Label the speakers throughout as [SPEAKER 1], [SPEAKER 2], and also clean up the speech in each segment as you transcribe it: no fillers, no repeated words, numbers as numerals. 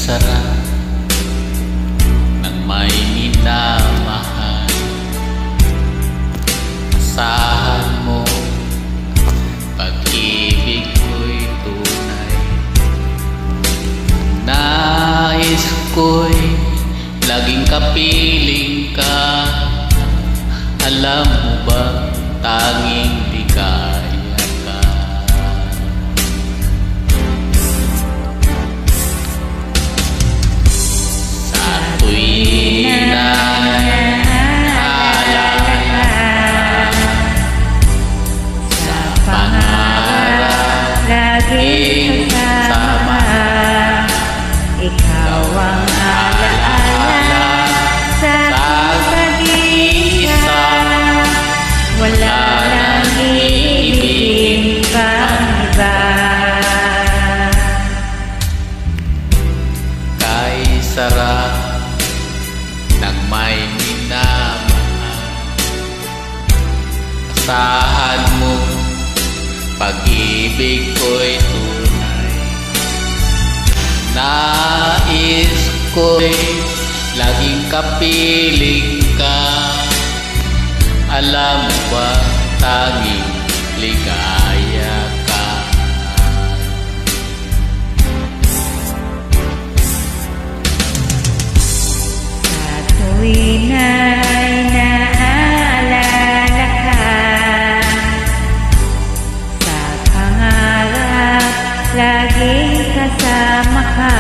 [SPEAKER 1] sarap ng may minamahal. Asahan mo, pag-ibig ko'y tunay. Nais ko'y laging kapiling ka. Alam mo ba, tanging ligaya ka. Sa tuwing na naalala, sa pangarap laging kasama,
[SPEAKER 2] ikaw ang alaala sa pag-iisa. Wala nang iibigin pang iba.
[SPEAKER 1] Kay sarap ng may minamahal. Asahan mo, pag-ibig ko'y tunay. Nais ko'y laging kapiling ka. Alam mo ba, tanging ligaya ka.
[SPEAKER 2] Sa tuwing ay naalala ka, sa pangarap laging kasama ka.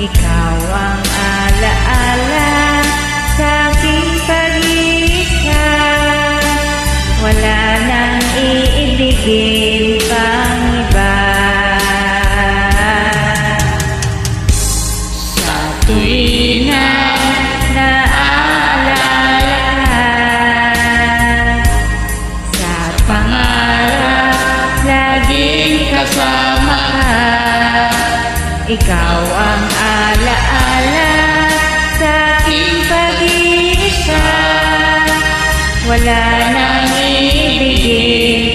[SPEAKER 2] Ikaw ang alaala sa aking pag-iisa. Wala nang iibigin pang iba. Sa tuwing na naalala ka, sa pangarap laging kasama ka. Ikaw ang alaala sa aking pag-iisa. Wala nang ibigin